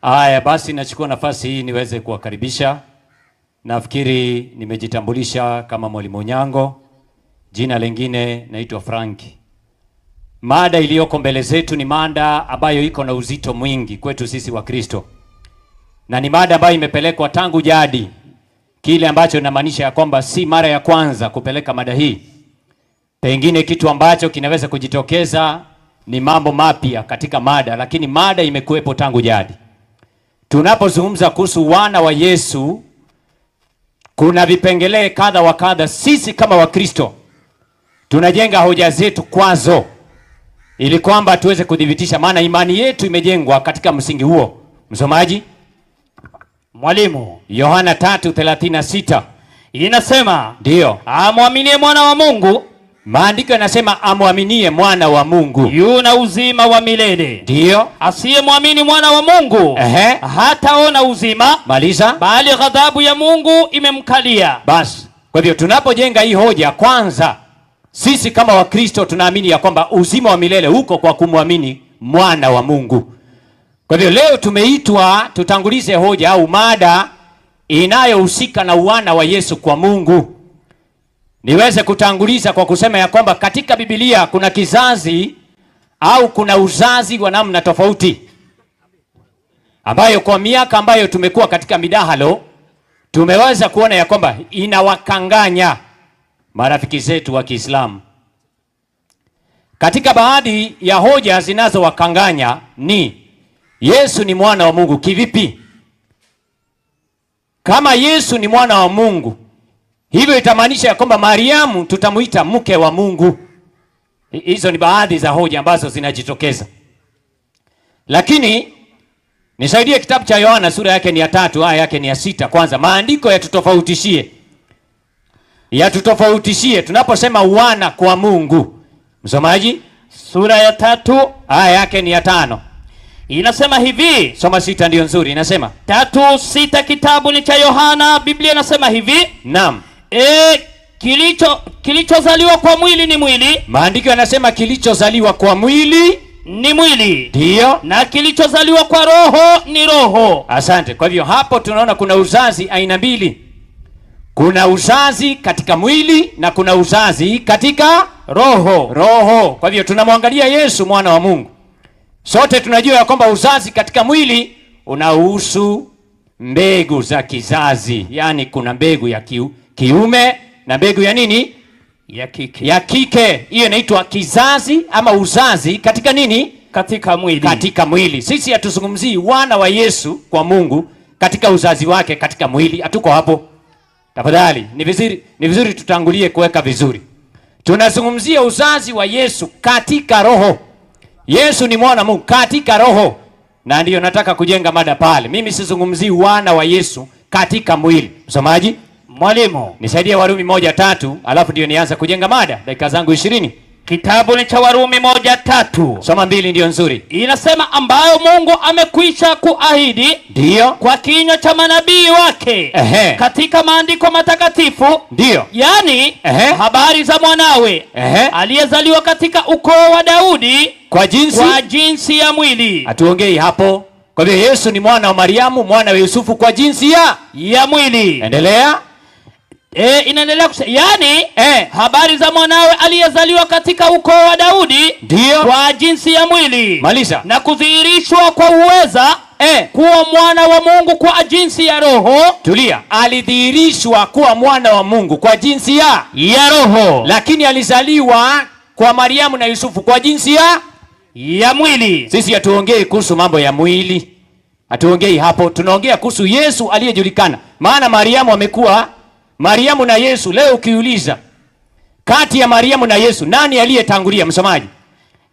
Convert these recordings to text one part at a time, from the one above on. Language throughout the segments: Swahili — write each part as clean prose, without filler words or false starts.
Haya basi, nachukua nafasi hii niweze kuwakaribisha. Nafikiri nimejitambulisha kama Mwalimu Onyango. Jina lingine naitwa Franki. Mada iliyoko mbele zetu ni mada ambayo iko na uzito mwingi kwetu sisi wa Kristo. Na ni mada ambayo imepelekwa tangu jadi. Kile ambacho inamaanisha ya kwamba si mara ya kwanza kupeleka mada hii. Pengine kitu ambacho kinaweza kujitokeza ni mambo mapya katika mada, lakini mada imekuwepo tangu jadi. Tunapozungumza kuhusu wana wa Yesu, kuna vipengele kadha wa kadha sisi kama Wakristo tunajenga hoja zetu kwazo, ili kwamba tuweze kudhibitisha, maana imani yetu imejengwa katika msingi huo. Msomaji? Mwalimu. Yohana 3:36 inasema, ndio, amwaminie mwana wa Mungu. Maandiko yanasema amwaminie mwana wa Mungu yuna uzima wa milele. Ndio. Asiyemwamini mwana wa Mungu hataona uzima, maliza, bali ghadhabu ya Mungu imemkalia. Basi, kwa hivyo tunapojenga hii hoja, kwanza sisi kama Wakristo tunaamini ya kwamba uzima wa milele uko kwa kumwamini mwana wa Mungu. Kwa hivyo leo tumeitwa tutangulize hoja au mada inayohusika na wana wa Yesu kwa Mungu. Niweze kutanguliza kwa kusema ya kwamba katika Biblia kuna kizazi au kuna uzazi wa namna tofauti, ambayo kwa miaka ambayo tumekuwa katika midahalo tumeweza kuona ya kwamba inawakanganya marafiki zetu wa Kiislamu. Katika baadhi ya hoja zinazowakanganya ni Yesu ni mwana wa Mungu kivipi? Kama Yesu ni mwana wa Mungu, hivyo itamaanisha ya kwamba Mariamu tutamuita mke wa Mungu. Hizo ni baadhi za hoja ambazo zinajitokeza. Lakini nisaidie kitabu cha Yohana sura yake ni ya 3 aya yake ni ya 6. Kwanza maandiko yatutofautishie tunaposema wana kwa Mungu. Msomaji? Sura ya 3 aya yake ni ya 5. inasema hivi. Soma 6 ndio nzuri. Inasema 3:6, kitabu ni cha Yohana. Biblia inasema hivi. Naam. Kilichozaliwa kwa mwili ni mwili. Maandiko yanasema kilichozaliwa kwa mwili ni mwili. Ndio. Na kilichozaliwa kwa roho ni roho. Asante. Kwa hivyo hapo tunaona kuna uzazi aina mbili. Kuna uzazi katika mwili na kuna uzazi katika roho. Kwa hivyo tunamwangalia Yesu mwana wa Mungu. Sote tunajua ya kwamba uzazi katika mwili unahusu mbegu za kizazi. Yaani kuna mbegu ya kiume na mbegu ya nini? Ya kike. Hiyo inaitwa kizazi ama uzazi katika nini? Katika mwili. Sisi hatuzungumzii wana wa Yesu kwa Mungu katika uzazi wake katika mwili. Hatuko hapo. Tafadhali, ni vizuri tutangulie kuweka vizuri. Tunazungumzia uzazi wa Yesu katika roho. Yesu ni mwana wa Mungu katika roho. Na ndio nataka kujenga mada pale. Mimi sizungumzii wana wa Yesu katika mwili. Msomaji? Mwalimu. Nisaidie Warumi 1:3, alafu ndio nianza kujenga mada. Dakika zangu 20. Kitabu ni cha Warumi 1:3. Soma 2 ndio nzuri. Inasema ambayo Mungu amekwisha kuahidi. Ndio. Kwa kinywa cha manabii wake. Katika maandiko matakatifu. Ndio. Yaani habari za mwanawe aliyezaliwa katika ukoo wa Daudi kwa jinsi ya mwili. Hatuongei hapo. Kwa hivyo Yesu ni mwana wa Mariamu, mwana wa Yusufu kwa jinsi ya mwili. Endelea. Inaendelea kusema yani habari za mwanawe aliyezaliwa katika ukoo wa Daudi. Ndio. Kwa jinsi ya mwili. Maliza. Na kudhihirishwa kwa uweza kuwa mwana wa Mungu kwa jinsi ya roho. Tulia. Alidhihirishwa kuwa mwana wa Mungu kwa jinsi ya roho. Lakini alizaliwa kwa Mariamu na Yusufu kwa jinsi ya mwili. Sisi hatuongei kuhusu mambo ya mwili. Hatuongei hapo. Tunaongea kuhusu Yesu aliyejulikana. Maana Mariamu na Yesu, leo ukiuliza kati ya Mariamu na Yesu nani aliyetangulia? Msomaji?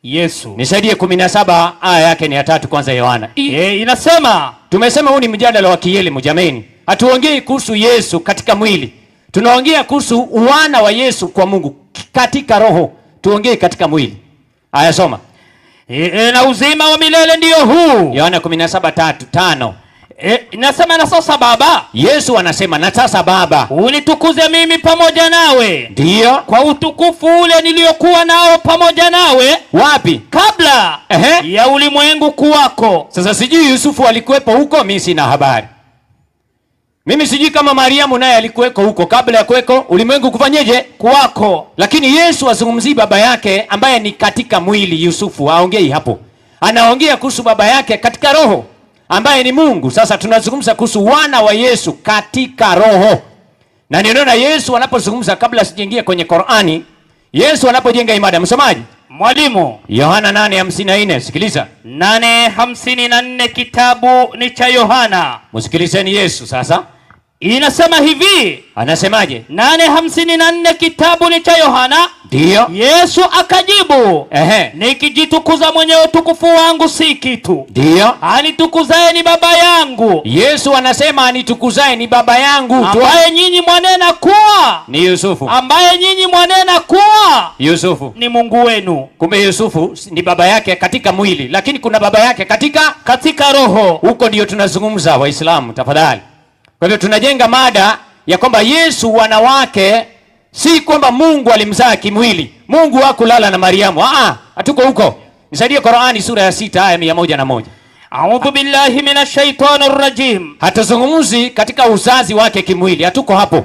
Yesu. Nisaidie 17 aya yake ni ya 3 kwanza Yohana. Inasema, tumesema huu ni mjadala wa kielimu jameni. Hatuongei kuhusu Yesu katika mwili. Tunaongea kuhusu wana wa Yesu kwa Mungu katika roho. Tuongee katika mwili. Aya soma. Na uzima wa milele ndio huu. Yohana 17:3-5. Inasema na sasa Baba, Yesu anasema na sasa Baba, unitukuze mimi pamoja nawe, ndio, kwa utukufu ule niliokuwa nao pamoja nawe wapi? kabla ya ulimwengu kuwako. Sasa sijui Yusufu alikuwepo huko, mimi sina habari. Mimi sijui kama Mariamu naye alikuweko huko kabla ya kuweko ulimwengu kufanyeje? Kuwako. Lakini Yesu azungumzii baba yake ambaye ni katika mwili. Yusufu aongei hapo, anaongea kuhusu baba yake katika roho ambaye ni Mungu. Sasa tunazungumza kuhusu wana wa Yesu katika roho. Na ninaona Yesu anapozungumza, kabla sijaingia kwenye Qur'ani, Yesu anapojenga imada, msomaji mwalimu, Yohana 8:54, sikiliza. 8:54 kitabu ni cha Yohana. Msikilizeni Yesu sasa. Inasema hivi. Anasemaje? 8:54 kitabu ni cha Yohana. Ndio. Yesu akajibu, nikijitukuza mwenyewe utukufu wangu si kitu. Ndio. Anitukuzaye ni baba yangu. Yesu anasema anitukuzaye ni baba yangu. Ambaye nyinyi mwanena kuwa ni Yusufu. Ambaye nyinyi mwanena kuwa Yusufu ni Mungu wenu. Kumbe Yusufu ni baba yake katika mwili, lakini kuna baba yake katika roho. Huko ndio tunazungumza, Waislamu tafadhali. Kwa hivyo tunajenga mada ya kwamba Yesu wanawake, si kwamba Mungu alimzaa kimwili. Mungu hakulala na Mariamu. Hatuko huko. Nisaidie Qur'ani sura ya 6 aya 101. A'udhu billahi minash shaitanir rajim. Hatuzungumzi katika uzazi wake kimwili, hatuko hapo.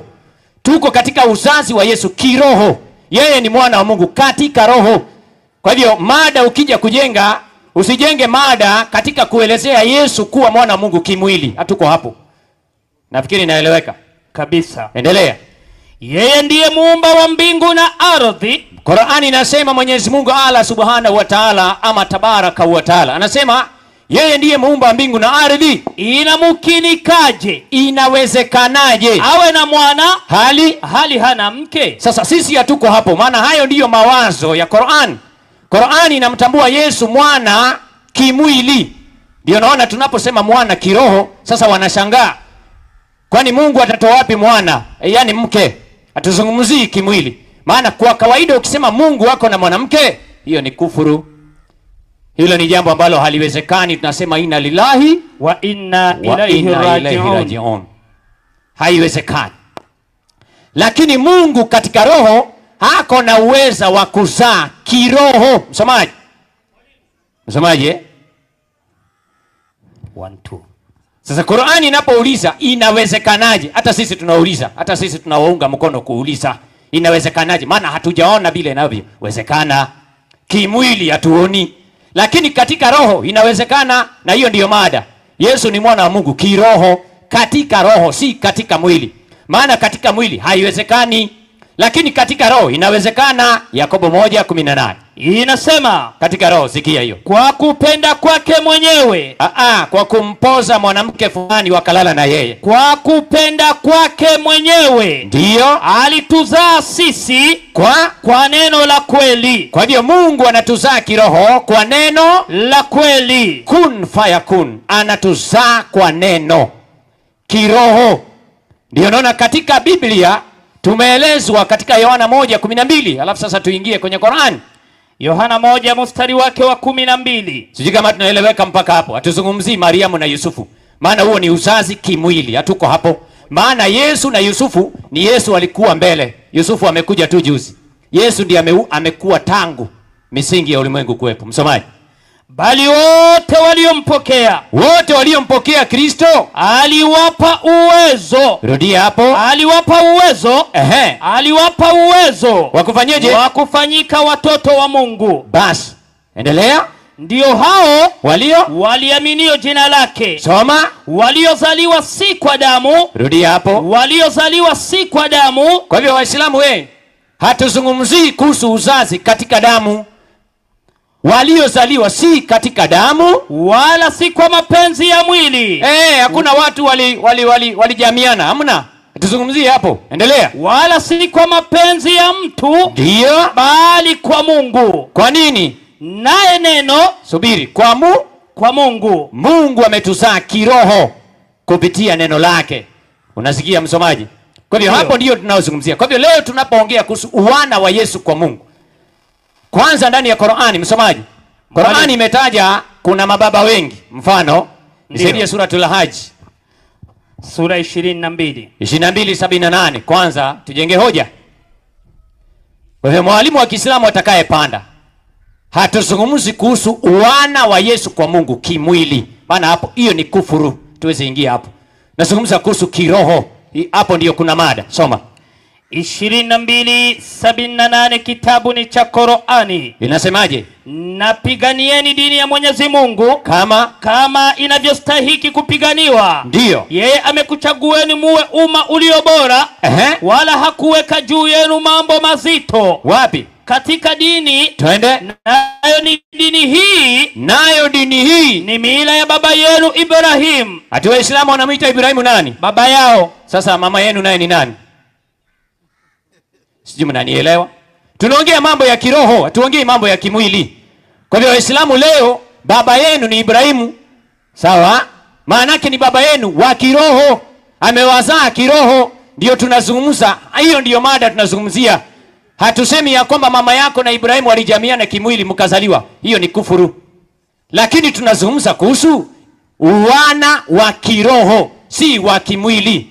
Tuko katika uzazi wa Yesu kiroho. Yeye ni mwana wa Mungu katika roho. Kwa hivyo mada ukija kujenga, usijenge mada katika kuelezea Yesu kuwa mwana wa Mungu kimwili. Hatuko hapo. Nafikiri inaeleweka kabisa. Endelea. Yeye ndiye muumba wa mbingu na ardhi. Qur'ani inasema Mwenyezi Mungu Allah Subhanahu wa Ta'ala, ama tabaraka wa Ta'ala, anasema yeye ndiye muumba wa mbingu na ardhi. Inamkinikaje? Inawezekanaje awe na mwana hali hana mke? Sasa sisi hatuko hapo, maana hayo ndiyo mawazo ya Qur'an. Qur'ani inamtambua Yesu mwana kimwili. Ndio naona tunaposema mwana kiroho, sasa wanashangaa. Kwani Mungu atatoa wapi mwana? Yaani mke. Hatuzungumzii kimwili. Maana kwa kawaida ukisema Mungu wako na mwanamke, hiyo ni kufuru. Hilo ni jambo ambalo haliwezekani. Tunasema inna lillahi wa inna ilaihi raji'un. Haiwezekani. Lakini Mungu katika roho hako na uweza wa kuzaa kiroho. Msomaji. Msomaji 1 2. Sasa Qur'ani inapouliza inawezekanaje, hata sisi tunauliza, hata sisi tunawaunga mkono kuuliza inawezekanaje, maana hatujaona vile inavyowezekana. Kimwili hatuoni, lakini katika roho inawezekana, na hiyo ndiyo mada. Yesu ni mwana wa Mungu kiroho, katika roho, si katika mwili. Maana katika mwili haiwezekani, lakini katika roho inawezekana. Yakobo 1:18 inasema katika roho, sikia hiyo, kwa kupenda kwake mwenyewe. Kwa kumpoza mwanamke fulani wakalala na yeye. Kwa kupenda kwake mwenyewe ndio alituzaa sisi kwa neno la kweli. Kwa hivyo Mungu anatuzaa kiroho kwa neno la kweli. Kun fayakun, anatuzaa kwa neno kiroho. Ndio naona katika Biblia tumeelezwa katika Yohana 1:12. Alafu sasa tuingie kwenye Qur'an. Yohana 1 mstari wake wa 12. Sijui kama tunaeleweka mpaka hapo. Hatuzungumzii Mariamu na Yusufu, maana huo ni uzazi kimwili, hatuko hapo. Maana Yesu na Yusufu ni Yesu alikuwa mbele, Yusufu amekuja tu juzi. Yesu ndiye amekuwa tangu misingi ya ulimwengu kuwepo. Msomaji. Bali wote waliompokea Kristo aliwapa uwezo. Rudia hapo. Aliwapa uwezo. Aliwapa uwezo. Wakufanyeje? Wakufanyika watoto wa Mungu. Basi endelea. Ndio hao waliaminio jina lake. Soma. Waliozaliwa si kwa damu. Rudia hapo. Waliozaliwa si kwa damu. Kwa hivyo Waislamu, hatuzungumzii kuhusu uzazi katika damu. Waliozaliwa si katika damu wala si kwa mapenzi ya mwili. Hakuna watu walijamiana, hamna. Tuzungumzie hapo. Endelea. Wala si kwa mapenzi ya mtu, ndio, bali kwa Mungu. Kwa nini? Naye neno, subiri, kwa Mungu. Mungu ametuzaa kiroho kupitia neno lake. Unasikia msomaji? Kwa hivyo hapo ndio tunaozungumzia. Kwa hivyo leo tunapoongea kuhusu uwana wa Yesu kwa Mungu, kwanza ndani ya Qur'ani, msomaji, Qur'ani imetaja kuna mababa wengi. Mfano, nisaidie suratul Hajj Sura 22. 22:78. Kwanza tujenge hoja. Kwa hivyo mwalimu wa Kiislamu atakayepanda, hatuzungumzi kuhusu wana wa Yesu kwa Mungu kimwili. Maana hapo hiyo ni kufuru. Tuweze ingia hapo. Nazungumza kuhusu kiroho. Hapo ndiyo kuna mada. Soma. 22:78 kitabu ni cha Qur'ani. Inasemaje? Napiganieni dini ya Mwenyezi Mungu kama inavyostahiki kupiganiwa. Ndiyo. Yeye amekuchagueni muwe umma ulio bora, wala hakuweka juu yenu mambo mazito. Wapi? Katika dini. Twende. Nayo dini hii ni mila ya baba yenu Ibrahim. Ati Waislamu wanamuita Ibrahimu nani? Baba yao. Sasa mama yenu naye ni nani? Sijui mnanielewa. Tunaongea mambo ya kiroho, hatuongei mambo ya kimwili. Kwa hivyo Waislamu leo baba yenu ni Ibrahimu. Sawa? Maana yake ni baba yenu wa kiroho. Amewazaa kiroho, ndio tunazungumza. Hiyo ndio mada tunazungumzia. Hatusemi ya kwamba mama yako na Ibrahimu walijamiana kimwili mkazaliwa. Hiyo ni kufuru. Lakini tunazungumza kuhusu wana wa kiroho, si wa kimwili.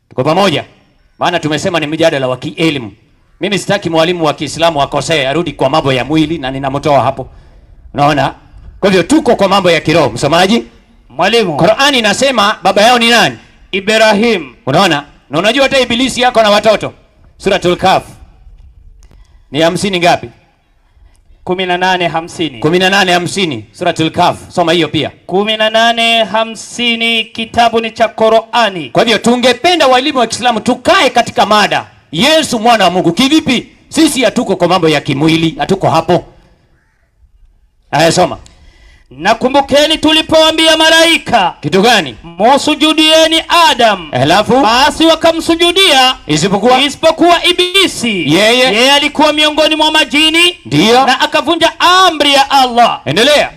Tuko pamoja? Maana tumesema ni mjadala wa kielimu. Mimi sitaki mwalimu wa Kiislamu akosee arudi kwa mambo ya mwili na ninamtoa hapo. Unaona? Kwa hivyo tuko kwa mambo ya kiroho. Msomaji? Mwalimu. Qur'ani inasema baba yao ni nani? Ibrahim. Unaona? Na unajua hata ibilisi yako na watoto. Suratul Kahf. Ni 50 ngapi? 18:50. 18:50. Suratul Kahf. Soma hiyo pia. 18:50 kitabu ni cha Qur'ani. Kwa hivyo tungependa walimu wa Kiislamu tukae katika mada. Yesu mwana wa Mungu kivipi? Sisi hatuko kwa mambo ya kimwili, hatuko hapo. Aya, soma. Nakumbukeni tulipoambia malaika. Kitu gani? Msujudieni Adam. Alafu basi wakamsujudia isipokuwa Ibilisi. Yeye alikuwa miongoni mwa majini. Ndiyo. Na akavunja amri ya Allah. Endelea.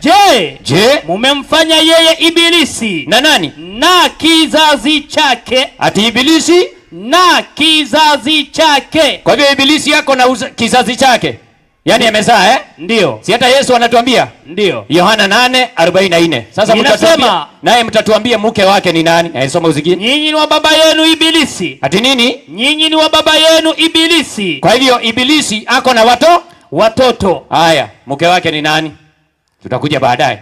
Je, mumemfanya yeye Ibilisi na nani? Na kizazi chake. Ati Ibilisi na kizazi chake. Kwa hivyo Ibilisi yako na kizazi chake. Yaani amezaa Ndio. Si hata Yesu anatuambia? Ndio. Yohana 8:44. Sasa mtatuambia naye mtatuambia mke wake ni nani? Soma usikie. Nyinyi ni wa baba yenu Ibilisi. Ati nini? Nyinyi ni wa baba yenu Ibilisi. Kwa hivyo Ibilisi ako na watoto. Haya, mke wake ni nani? Tutakuja baadaye.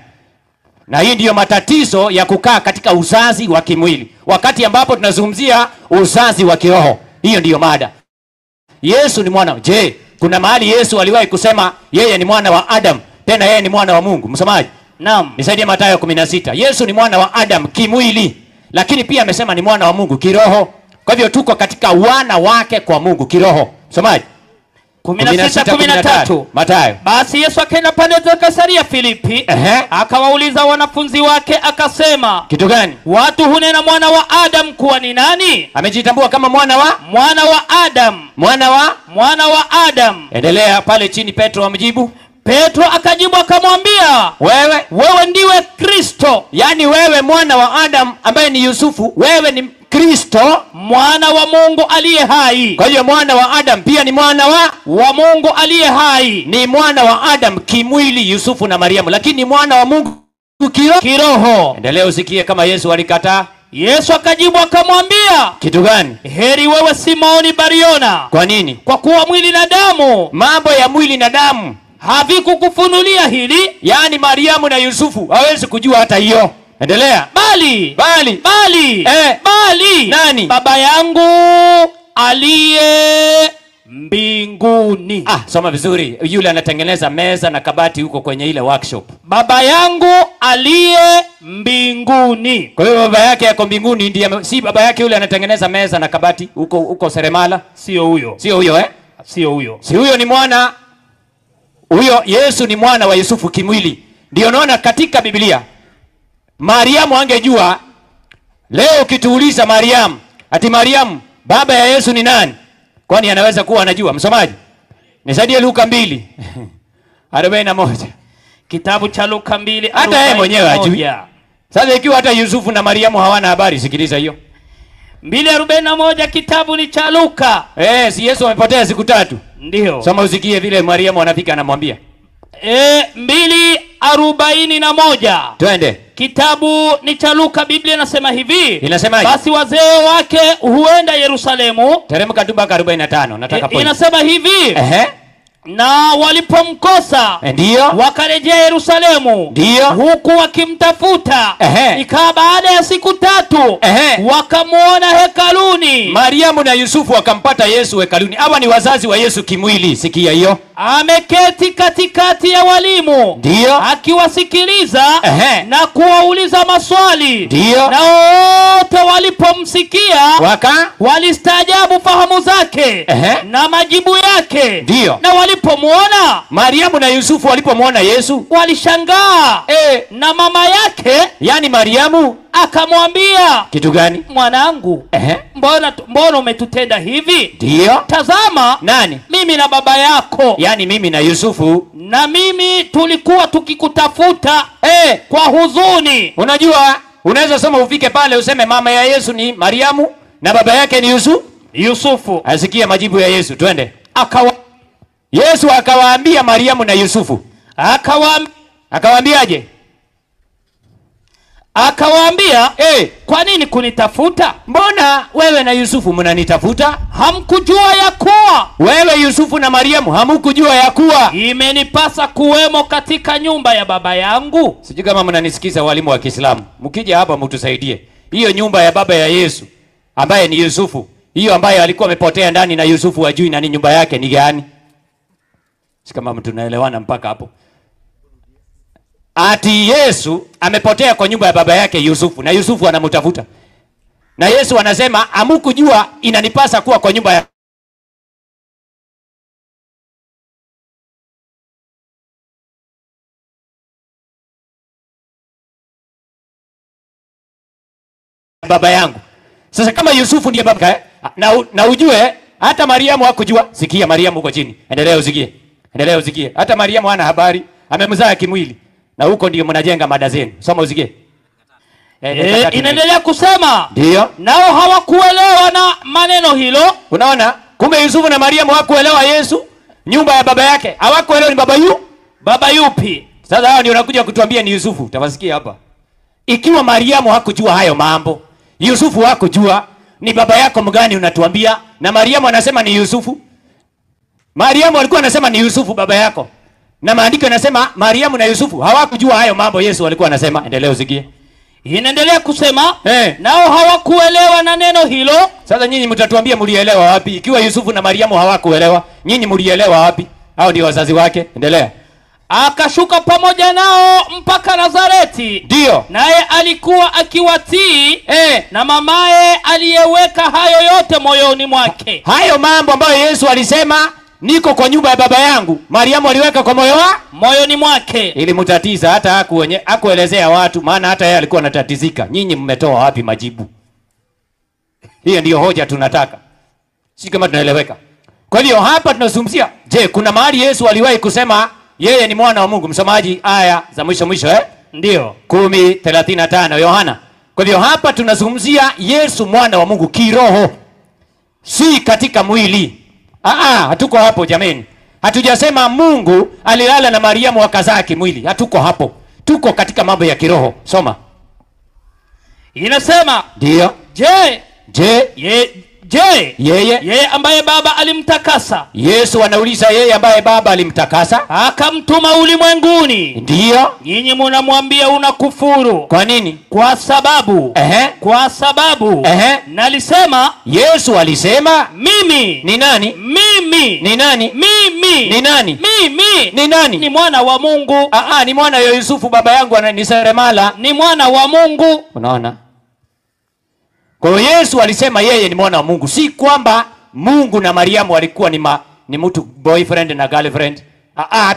Na hii ndiyo matatizo ya kukaa katika uzazi wa kimwili. Wakati ambapo tunazungumzia uzazi wa kiroho. Hiyo ndiyo mada. Yesu ni mwana. Je, kuna mahali Yesu aliwahi kusema yeye ni mwana wa Adam, tena yeye ni mwana wa Mungu? Msomaji? Naam. Nisaidie Mathayo 16. Yesu ni mwana wa Adam kimwili, lakini pia amesema ni mwana wa Mungu kiroho. Kwa hivyo tuko katika wana wake kwa Mungu kiroho. Msomaji? 16:13. Mathayo. Basi Yesu akaenda pande za Kaisaria Filipi. Akawauliza wanafunzi wake akasema. Kitu gani? Watu hunena mwana wa Adam kuwa ni nani? Amejitambua kama mwana wa Adam. Mwana wa Adam. Endelea pale chini. Petro amjibu. Petro akajibu akamwambia, wewe ndiwe Kristo. Yaani wewe mwana wa Adam ambaye ni Yusufu, wewe ni Kristo, mwana wa Mungu aliye hai. Kwa hiyo mwana wa Adam pia ni mwana wa Mungu aliye hai. Ni mwana wa Adam kimwili, Yusufu na Mariamu, lakini ni mwana wa Mungu kiroho. Endelea usikie kama Yesu alikataa. Yesu akajibu akamwambia. Kitu gani? Heri wewe Simoni Bariona. Kwa nini? Kwa kuwa mwili na damu, mambo ya mwili na damu havikukufunulia hili. Yaani Mariamu na Yusufu hawezi kujua hata hiyo. Endelea. Bali. Nani? Baba yangu aliye mbinguni. Soma vizuri. Yule anatengeneza meza na kabati huko kwenye ile workshop. Baba yangu aliye mbinguni. Kwa hiyo baba yake yako mbinguni, ndiye si baba yake yule anatengeneza meza na kabati huko seremala. Sio huyo. Sio huyo Sio huyo. Si huyo, ni mwana. Huyo Yesu ni mwana wa Yusufu kimwili. Ndio naona katika Biblia Mariamu angejua. Leo ukituuliza Mariamu, ati Mariamu baba ya Yesu ni nani? Kwani anaweza kuwa anajua? Msomaji? Nisaidie Luka 2:41. Kitabu cha Luka 2. Hata yeye mwenyewe hajui. Sasa ikiwa hata Yusufu na Mariamu hawana habari, sikiliza hiyo. 2:41 kitabu ni cha Luka. Si Yesu amepotea siku 3. Ndio. Soma usikie vile Mariamu anafika anamwambia. 2 41. Twende. Kitabu ni cha Luka. Biblia inasema hivi. Inasemaje? Basi wazee wake huenda Yerusalemu. Teremka tu mpaka 45. Nataka point. Inasema hivi. Ehe. Na walipomkosa Ndio. wakarejea Yerusalemu. Ndio. Huku wakimtafuta. Ikawa baada ya siku 3 wakamuona hekaluni. Mariamu na Yusufu wakampata Yesu hekaluni. Hawa ni wazazi wa Yesu kimwili. Sikia hiyo. Ameketi katikati ya walimu. Ndio. Akiwasikiliza na kuwauliza maswali. Ndio. Na wote walipomsikia walistaajabu fahamu zake na majibu yake. Ndio. Na walipomuona Mariamu na Yusufu walipomuona Yesu walishangaa. Na mama yake yani Mariamu akamwambia, kitu gani? Mwanangu, mbona umetutenda hivi? Ndio. Tazama, nani? Mimi na baba yako, yani mimi na Yusufu na mimi tulikuwa tukikutafuta kwa huzuni. Unajua, unaweza soma ufike pale useme mama ya Yesu ni Mariamu na baba yake ni Yusufu. Asikia majibu ya Yesu. Twende. Yesu akawaambia Mariamu na Yusufu. Akawaambiaje? Akawaambia, kwa nini kunitafuta? Mbona wewe na Yusufu mnanitafuta? Hamkujua ya kuwa wewe Yusufu na Mariamu hamkujua ya kuwa imenipasa kuwemo katika nyumba ya baba yangu? Sijui kama mnanisikiza walimu wa Kiislamu. Mkija hapa mtusaidie. Hiyo nyumba ya baba ya Yesu ambaye ni Yusufu, hiyo ambaye alikuwa amepotea ndani na Yusufu hajui na ni nyumba yake ni gani? Si kama mtu naelewana mpaka hapo. Ati Yesu amepotea kwa nyumba ya baba yake Yusufu na Yusufu anamtafuta. Na Yesu anasema hamkujua inanipasa kuwa kwa nyumba ya baba yangu. Sasa kama Yusufu ndiye baba na ujue hata Mariamu hakujua. Sikia Mariamu uko chini. Endelea usikie. Hata Mariamu hana habari. Amemzaa kimwili. Na huko ndio mnajenga mada zenu. Soma usikie. Inaendelea kusema. Ndio. Nao hawakuelewa na maneno hilo. Unaona? Kumbe Yusufu na Mariamu hawakuelewa Yesu, nyumba ya baba yake. Hawakuelewa ni baba yupi. Sasa hao ndio wanakuja kutuambia ni Yusufu. Tawasikia hapa. Ikiwa Mariamu hakujua hayo mambo, Yusufu hakujua, ni baba yako mgani unatuambia? Na Mariamu anasema ni Yusufu. Mariamu alikuwa anasema ni Yusufu baba yako. Na maandiko yanasema Mariamu na Yusufu hawakujua hayo mambo Yesu alikuwa anasema. Endelea usikie. Inaendelea kusema, nao hawakuelewa na neno hilo. Sasa nyinyi mtatuambia mlielewa wapi? Ikiwa Yusufu na Mariamu hawakuelewa, nyinyi mlielewa wapi? Hao ndio wazazi wake. Endelea. Akashuka pamoja nao mpaka Nazareti. Ndio. Naye alikuwa akiwatii na mamaye aliyeweka hayo yote moyoni mwake. Hayo mambo ambayo Yesu alisema niko kwa nyumba ya baba yangu, Mariamu aliweka kwa moyoni mwake. Ilimtatiza hata hakuelezea watu, maana hata yeye alikuwa anatatizika. Nyinyi mmetoa wapi majibu? Hiyo ndio hoja tunataka. Si kama tunaeleweka. Kwa hivyo hapa tunazungumzia, je, kuna mahali Yesu aliwahi kusema yeye ni mwana wa Mungu? Msomaji aya za mwisho Ndio. 10:35 Yohana. Kwa hivyo hapa tunazungumzia Yesu mwana wa Mungu kiroho. Si katika mwili. Hatuko hapo jameni. Hatujasema Mungu alilala na Mariamu wakazaa kimwili. Hatuko hapo. Tuko katika mambo ya kiroho. Soma. Inasema, ndio. Yeye ambaye baba alimtakasa. Yesu anauliza yeye ambaye baba alimtakasa akamtuma ulimwenguni. Ndio. Nyinyi mnamwambia unakufuru. Kwa nini? Kwa sababu nalisema. Yesu alisema mimi ni nani? Ni nani? Ni mwana wa Mungu. Ni mwana wa Yusufu baba yangu ni seremala. Ni mwana wa Mungu. Unaona? Kwa hiyo Yesu alisema yeye ni mwana wa Mungu. Si kwamba Mungu na Mariamu walikuwa ni mtu boyfriend na girlfriend.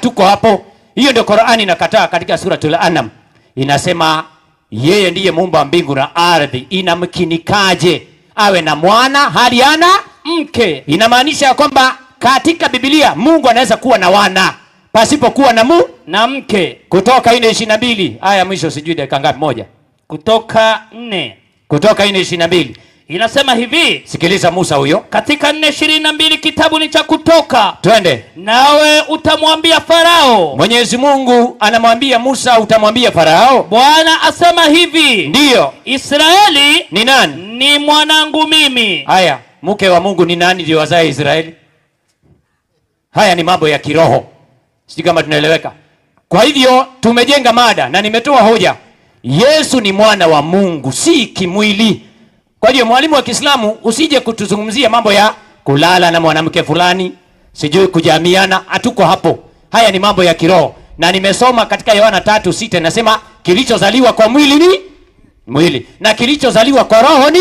Tuko hapo. Hiyo ndio Qur'ani inakataa katika suratul An'am. Inasema yeye ndiye muumba mbingu na ardhi. Inamkinikaje awe na mwana hali ana mke? Inamaanisha kwamba katika Biblia Mungu anaweza kuwa na wana pasipokuwa na mke. Kutoka 4:22 aya mwisho sijui dakika ngapi moja. Kutoka 4:22. Inasema hivi, sikiliza Musa huyo. Katika 4:22 kitabu ni cha Kutoka. Twende. Nawe utamwambia Farao. Mwenyezi Mungu anamwambia Musa, utamwambia Farao, Bwana asema hivi. Ndiyo. Israeli ni nani? Ni mwanangu mimi. Haya, mke wa Mungu ni nani ndio wazae Israeli? Haya ni mambo ya kiroho. Sijui kama tunaeleweka. Kwa hivyo tumejenga mada na nimetoa hoja. Yesu ni mwana wa Mungu, si kimwili. Kwa hiyo mwalimu wa Kiislamu usije kutuzungumzia mambo ya kulala na mwanamke fulani, sijui kujamiana, hatuko hapo. Haya ni mambo ya kiroho. Na nimesoma katika Yohana 3:6 nasema kilichozaliwa kwa mwili ni mwili na kilichozaliwa kwa roho ni.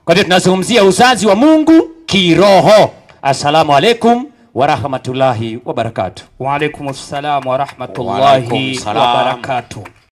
Kwa hiyo tunazungumzia uzazi wa Mungu kiroho. Assalamu alaikum wa rahmatullahi wa barakatuh. Wa alaikumus salam wa rahmatullahi wa barakatuh.